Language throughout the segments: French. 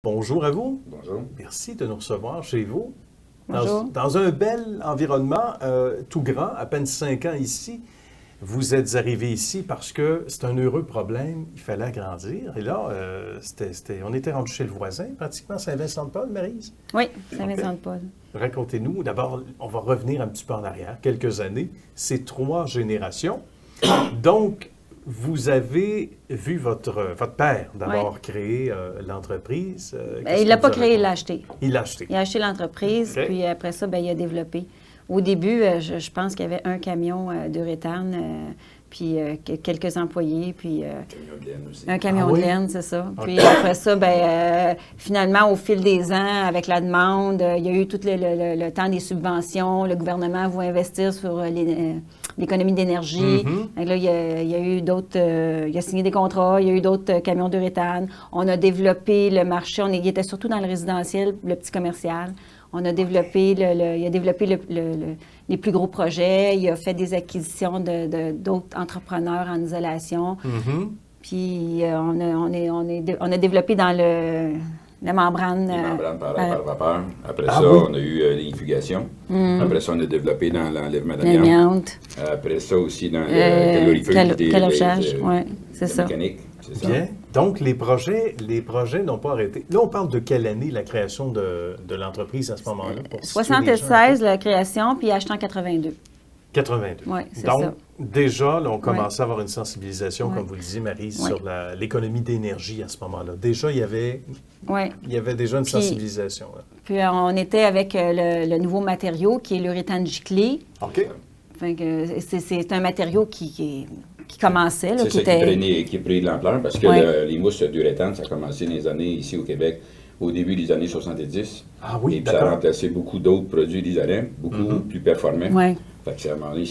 Bonjour à vous. Bonjour. Merci de nous recevoir chez vous. Bonjour. Dans un bel environnement, tout grand, à peine 5 ans ici. Vous êtes arrivé ici parce que c'est un heureux problème, il fallait agrandir. Et là, on était rendu chez le voisin, pratiquement Saint-Vincent-de-Paul, Maryse. Oui, Saint-Vincent-de-Paul. Racontez-nous, d'abord, on va revenir un petit peu en arrière, quelques années. C'est 3 générations. Donc, vous avez vu votre père d'abord créer l'entreprise. Il ne l'a pas créé, il l'a acheté. Il l'a acheté. Il a acheté l'entreprise, OK. puis après ça, il a développé. Au début, je pense qu'il y avait un camion d'uréthane, puis quelques employés, puis Camion de laine aussi. un camion Ah oui? de laine, c'est ça. OK. Puis après ça, finalement, au fil des ans, avec la demande, il y a eu tout le temps des subventions. Le gouvernement va investir sur l'économie d'énergie. Mhm. Et là, il y a eu d'autres... il a signé des contrats, il y a eu d'autres camions d'uréthane. On a développé le marché. Il était surtout dans le résidentiel, le petit commercial. On a développé, il a développé les plus gros projets. Il a fait des acquisitions d'autres entrepreneurs en isolation. Mhm. Puis on a développé dans la membrane. Les membranes par vapeur. Après Ah ça, oui? on a eu l'infugation. Après ça, on a développé dans l'enlèvement d'amiante. l'amiante, Après ça aussi dans le calorifère. calorifage, oui, c'est la ça. mécanique, c'est ça. Bien. Donc, les projets n'ont pas arrêté. Là, on parle de quelle année, la création de l'entreprise à ce moment-là? Pour situer les gens un 76, la création, puis acheté en 82. peu? 82. Oui, c'est Donc, ça. déjà, là, on commençait à avoir une sensibilisation, Oui. comme vous le disiez, Marie, Oui. sur l'économie d'énergie à ce moment-là. Déjà, il y avait déjà une Puis- sensibilisation. Là. Puis on était avec le nouveau matériau qui est l'uréthane giclé. OK. Fait que c'est un matériau qui commençait, là, C'est qui ça était... qui a pris de l'ampleur parce que Ouais. les mousses d'uréthane, ça a commencé dans les années ici au Québec, au début des années 70. Ah oui, Et puis ça a d'accord. remplacé beaucoup d'autres produits d'isolants, beaucoup plus performants. Oui. Fait que à un moment donné,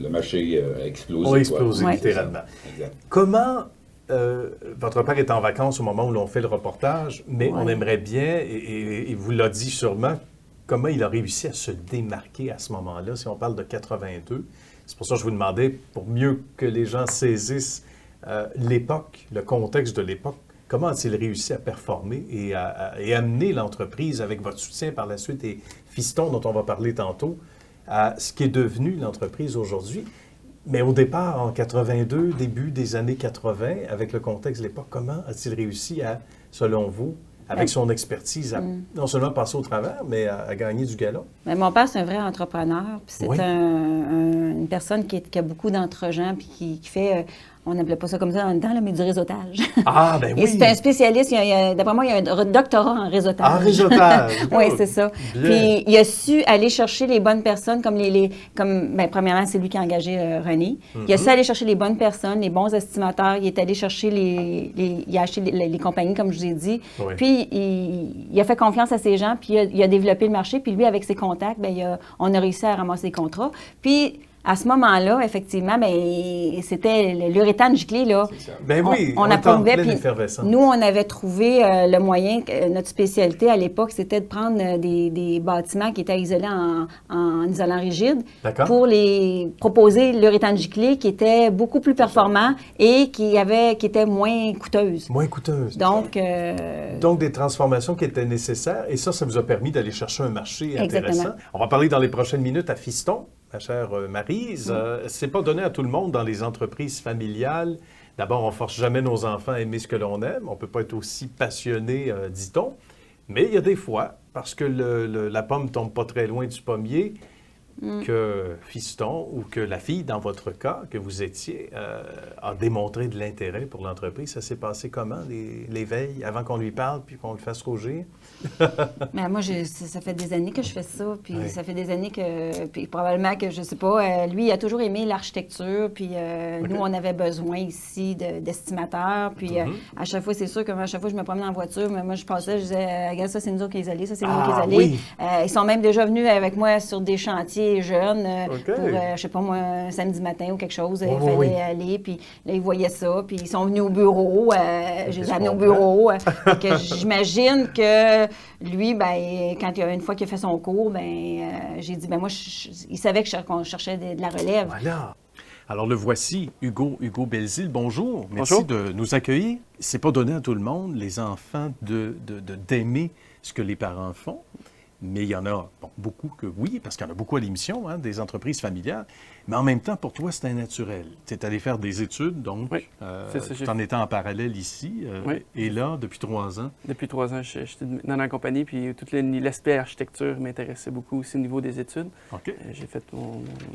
le marché a explosé. On a explosé, Ouais. littéralement. Exact. Comment, votre père est en vacances au moment où l'on fait le reportage, mais on aimerait bien, et il vous l'a dit sûrement, comment il a réussi à se démarquer à ce moment-là, si on parle de 82. C'est pour ça que je vous demandais, pour mieux que les gens saisissent l'époque, le contexte de l'époque, comment a-t-il réussi à performer et amener l'entreprise avec votre soutien par la suite et Fiston, dont on va parler tantôt, à ce qui est devenu l'entreprise aujourd'hui? Mais au départ, en 82, début des années 80, avec le contexte de l'époque, comment a-t-il réussi à, selon vous, avec son expertise, à non seulement passer au travers, mais à gagner du galon? Mais mon père, c'est un vrai entrepreneur. Puis c'est Oui. une personne qui a beaucoup d'entre-gens, puis qui fait, on n'appelait pas ça comme ça dans le temps, là, mais du réseautage. Ah, ben oui! Et c'est un spécialiste, d'après moi, il a un doctorat en réseautage. En réseautage! Oui, c'est ça. Bien. Puis il a su aller chercher les bonnes personnes, premièrement, c'est lui qui a engagé René. Il a su aller chercher les bonnes personnes, les bons estimateurs. Il est allé chercher il a acheté les compagnies, comme je vous ai dit. Oui. Puis il a fait confiance à ces gens, puis il a développé le marché. Puis lui, avec ses contacts, on a réussi à ramasser les contrats. Puis à ce moment-là, effectivement, c'était l'uréthane giclé, là. C'est ça. Ben oui, on a est en prouvé, pleine puis effervescence. nous, on avait trouvé le moyen, notre spécialité à l'époque, c'était de prendre des bâtiments qui étaient isolés en isolant rigide D'accord. pour les proposer l'uréthane giclé qui était beaucoup plus performant et qui était moins coûteuse. Moins coûteuse. Donc, Donc, des transformations qui étaient nécessaires. Et ça vous a permis d'aller chercher un marché intéressant. Exactement. On va parler dans les prochaines minutes à Fiston, ma chère Maryse. C'est pas donné à tout le monde dans les entreprises familiales. D'abord, on force jamais nos enfants à aimer ce que l'on aime. On peut pas être aussi passionné, dit-on. Mais il y a des fois, parce que la pomme tombe pas très loin du pommier, que Fiston ou que la fille, dans votre cas, que vous étiez, a démontré de l'intérêt pour l'entreprise. Ça s'est passé comment, les veilles, avant qu'on lui parle puis qu'on le fasse rougir? mais moi, ça fait des années que je fais ça, puis Oui. ça fait des années puis probablement que, je sais pas, lui, il a toujours aimé l'architecture, puis nous, on avait besoin ici d'estimateurs, puis à chaque fois, c'est sûr que à chaque fois que je me promenais en voiture, moi, je passais, je disais, regarde, ça, c'est nous autres qui est isolés, ça, c'est nous qui est isolés. Oui. Ils sont même déjà venus avec moi sur des chantiers jeunes OK. pour, je sais pas moi, un samedi matin ou quelque chose, il Oui, fallait oui. aller, puis là, ils voyaient ça, puis ils sont venus au bureau, je les ai amenés au comprends. bureau, fait que j'imagine que lui, quand une fois qu'il a fait son cours, j'ai dit, moi, il savait qu'on cherchait de la relève. Voilà. Alors, le voici, Hugo Belzile. Bonjour. Merci Bonjour. de nous accueillir. C'est pas donné à tout le monde, les enfants, d'aimer ce que les parents font. Mais il y en a beaucoup que oui, parce qu'il y en a beaucoup à l'émission, hein, des entreprises familiales. Mais en même temps, pour toi, c'est un naturel. Tu es allé faire des études, donc, Oui, c'est ça, tout en étant en parallèle ici. Oui. Et là, depuis 3 ans. Depuis 3 ans, j'étais dans la compagnie, puis tout l'aspect architecture m'intéressait beaucoup aussi au niveau des études. OK. J'ai fait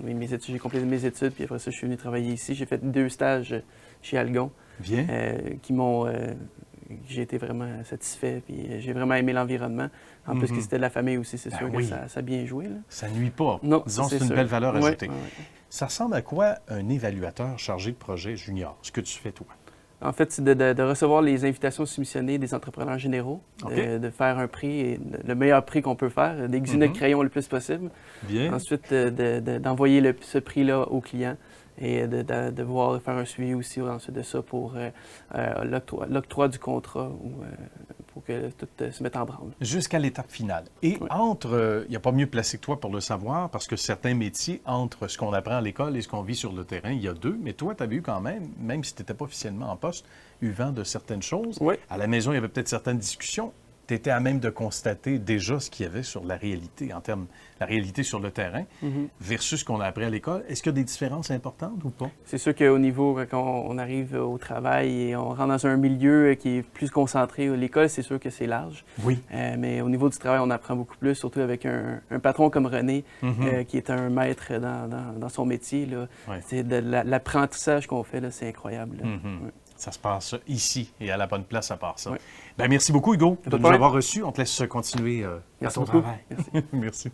mes études, j'ai complété mes études, puis après ça, je suis venu travailler ici. J'ai fait 2 stages chez Algon Bien. qui m'ont... j'ai été vraiment satisfait, puis j'ai vraiment aimé l'environnement. En plus que c'était de la famille aussi, c'est sûr oui. que ça a bien joué. Là. Ça nuit pas. Non, Disons, c'est une sûr. belle valeur ajoutée. Ouais. Ça ressemble à quoi un évaluateur chargé de projet junior? Ce que tu fais, toi? En fait, c'est de recevoir les invitations soumissionnées des entrepreneurs généraux, OK. de faire un prix, le meilleur prix qu'on peut faire, d'aiguiser notre crayon le plus possible. Bien. Ensuite, d'envoyer ce prix-là au client et de devoir faire un suivi aussi ensuite de ça pour l'octroi du contrat ou pour que tout se mette en branle. Jusqu'à l'étape finale. Et Oui. il n'y a pas mieux placé que toi pour le savoir, parce que certains métiers, entre ce qu'on apprend à l'école et ce qu'on vit sur le terrain, il y a 2. Mais toi, tu avais eu quand même si tu n'étais pas officiellement en poste, eu vent de certaines choses. Oui. À la maison, il y avait peut-être certaines discussions. Tu étais à même de constater déjà ce qu'il y avait sur la réalité, en termes la réalité sur le terrain, versus ce qu'on a appris à l'école. Est-ce qu'il y a des différences importantes ou pas? C'est sûr qu'au niveau, quand on arrive au travail et on rentre dans un milieu qui est plus concentré, l'école, c'est sûr que c'est large. Oui. Mais au niveau du travail, on apprend beaucoup plus, surtout avec un patron comme René, qui est un maître dans son métier. Là. Ouais. C'est de l'apprentissage qu'on fait, là, c'est incroyable. Là. Ouais. Ça se passe ici et à la bonne place à part ça. Oui. Bien, merci beaucoup, Hugo, de nous problème. avoir reçus. On te laisse continuer à Merci ton beaucoup. travail. Merci. Merci.